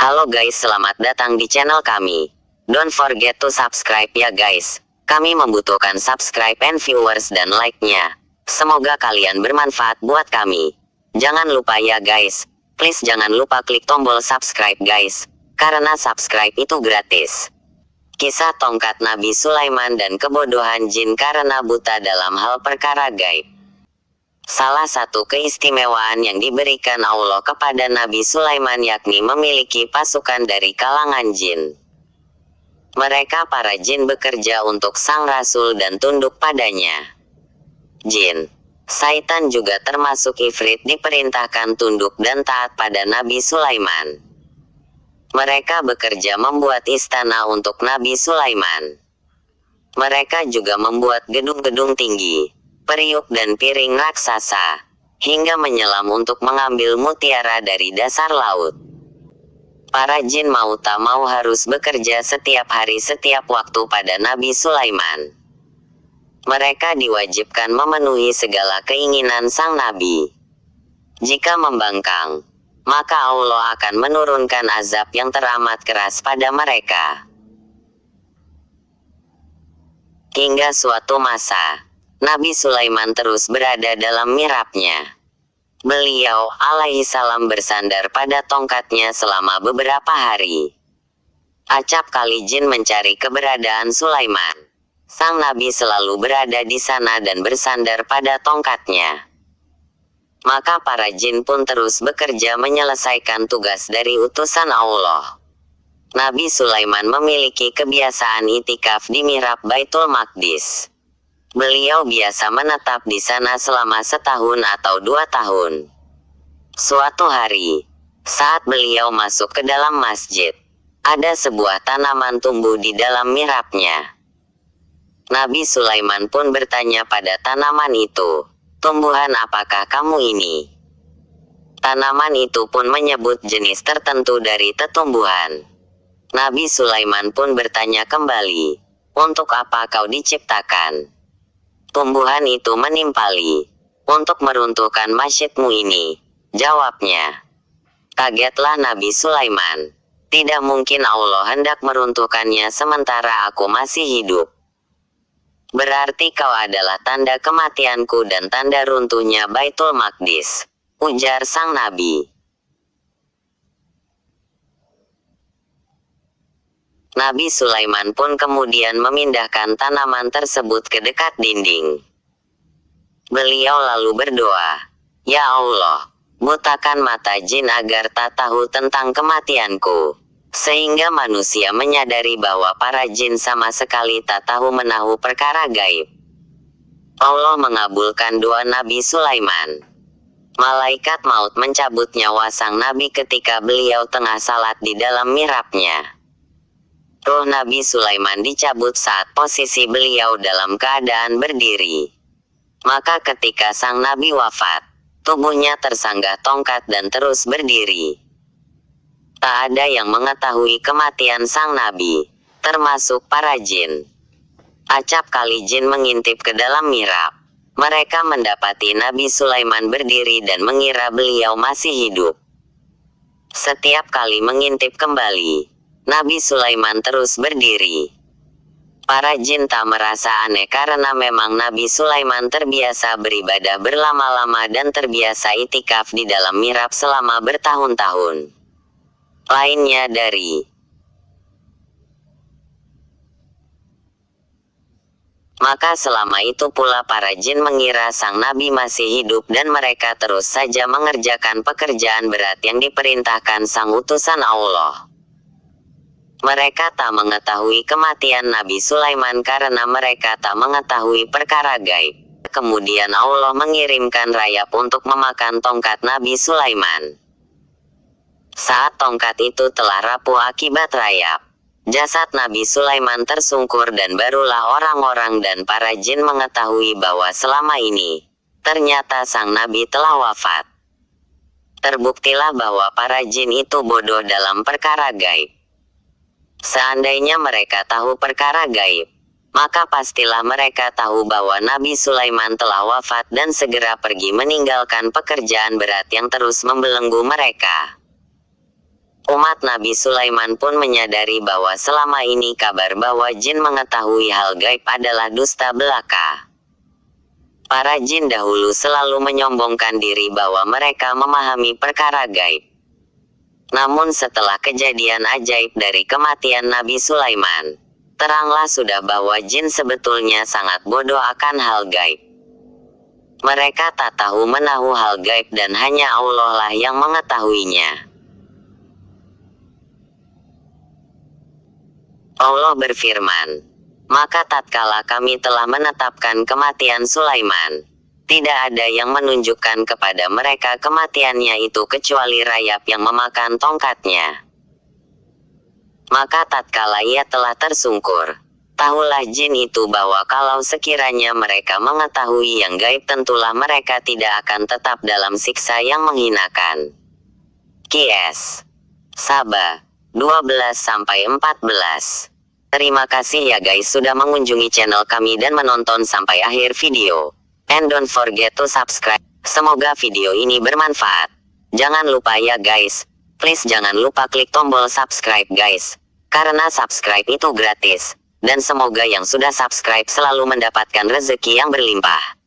Halo guys, selamat datang di channel kami. Don't forget to subscribe ya guys. Kami membutuhkan subscribe and viewers dan like-nya. Semoga kalian bermanfaat buat kami. Jangan lupa ya guys. Please jangan lupa klik tombol subscribe guys. Karena subscribe itu gratis. Kisah tongkat Nabi Sulaiman dan kebodohan jin karena buta dalam hal perkara gaib. Salah satu keistimewaan yang diberikan Allah kepada Nabi Sulaiman yakni memiliki pasukan dari kalangan jin. Mereka para jin bekerja untuk sang rasul dan tunduk padanya. Jin, syaitan juga termasuk ifrit diperintahkan tunduk dan taat pada Nabi Sulaiman. Mereka bekerja membuat istana untuk Nabi Sulaiman. Mereka juga membuat gedung-gedung tinggi, periuk dan piring raksasa, hingga menyelam untuk mengambil mutiara dari dasar laut. Para jin mau tak mau harus bekerja setiap hari setiap waktu pada Nabi Sulaiman. Mereka diwajibkan memenuhi segala keinginan sang Nabi. Jika membangkang, maka Allah akan menurunkan azab yang teramat keras pada mereka. Hingga suatu masa, Nabi Sulaiman terus berada dalam mihrabnya. Beliau alaihissalam bersandar pada tongkatnya selama beberapa hari. Acap kali jin mencari keberadaan Sulaiman. Sang Nabi selalu berada di sana dan bersandar pada tongkatnya. Maka para jin pun terus bekerja menyelesaikan tugas dari utusan Allah. Nabi Sulaiman memiliki kebiasaan itikaf di mihrab Baitul Maqdis. Beliau biasa menetap di sana selama 1 tahun atau 2 tahun. Suatu hari, saat beliau masuk ke dalam masjid, ada sebuah tanaman tumbuh di dalam mihrabnya. Nabi Sulaiman pun bertanya pada tanaman itu, "Tumbuhan apakah kamu ini?" Tanaman itu pun menyebut jenis tertentu dari tetumbuhan. Nabi Sulaiman pun bertanya kembali, "Untuk apa kau diciptakan?" Tumbuhan itu menimpali, "Untuk meruntuhkan masjidmu ini," jawabnya. Kagetlah Nabi Sulaiman. Tidak mungkin Allah hendak meruntuhkannya sementara aku masih hidup. Berarti kau adalah tanda kematianku dan tanda runtuhnya Baitul Maqdis, ujar sang Nabi. Nabi Sulaiman pun kemudian memindahkan tanaman tersebut ke dekat dinding. Beliau lalu berdoa, "Ya Allah, butakan mata jin agar tak tahu tentang kematianku, sehingga manusia menyadari bahwa para jin sama sekali tak tahu menahu perkara gaib." Allah mengabulkan doa Nabi Sulaiman. Malaikat maut mencabut nyawa sang Nabi ketika beliau tengah salat di dalam mihrabnya. Roh Nabi Sulaiman dicabut saat posisi beliau dalam keadaan berdiri. Maka ketika sang Nabi wafat, tubuhnya tersanggah tongkat dan terus berdiri. Tak ada yang mengetahui kematian sang Nabi, termasuk para jin. Acap kali jin mengintip ke dalam mihrab. Mereka mendapati Nabi Sulaiman berdiri dan mengira beliau masih hidup. Setiap kali mengintip kembali, Nabi Sulaiman terus berdiri. Para jin tak merasa aneh karena memang Nabi Sulaiman terbiasa beribadah berlama-lama dan terbiasa itikaf di dalam mihrab selama bertahun-tahun. Lainnya dari maka selama itu pula para jin mengira sang Nabi masih hidup dan mereka terus saja mengerjakan pekerjaan berat yang diperintahkan sang utusan Allah. Mereka tak mengetahui kematian Nabi Sulaiman karena mereka tak mengetahui perkara gaib. Kemudian Allah mengirimkan rayap untuk memakan tongkat Nabi Sulaiman. Saat tongkat itu telah rapuh akibat rayap, jasad Nabi Sulaiman tersungkur dan barulah orang-orang dan para jin mengetahui bahwa selama ini, ternyata sang Nabi telah wafat. Terbuktilah bahwa para jin itu bodoh dalam perkara gaib. Seandainya mereka tahu perkara gaib, maka pastilah mereka tahu bahwa Nabi Sulaiman telah wafat dan segera pergi meninggalkan pekerjaan berat yang terus membelenggu mereka. Umat Nabi Sulaiman pun menyadari bahwa selama ini kabar bahwa jin mengetahui hal gaib adalah dusta belaka. Para jin dahulu selalu menyombongkan diri bahwa mereka memahami perkara gaib. Namun setelah kejadian ajaib dari kematian Nabi Sulaiman, teranglah sudah bahwa jin sebetulnya sangat bodoh akan hal gaib. Mereka tak tahu menahu hal gaib dan hanya Allah lah yang mengetahuinya. Allah berfirman, "Maka tatkala kami telah menetapkan kematian Sulaiman, tidak ada yang menunjukkan kepada mereka kematiannya itu kecuali rayap yang memakan tongkatnya. Maka tatkala ia telah tersungkur, tahulah jin itu bahwa kalau sekiranya mereka mengetahui yang gaib tentulah mereka tidak akan tetap dalam siksa yang menghinakan." Qs. Saba 12-14. Terima kasih ya guys sudah mengunjungi channel kami dan menonton sampai akhir video. And don't forget to subscribe. Semoga video ini bermanfaat. Jangan lupa ya guys, please jangan lupa klik tombol subscribe guys. Karena subscribe itu gratis. Dan semoga yang sudah subscribe selalu mendapatkan rezeki yang berlimpah.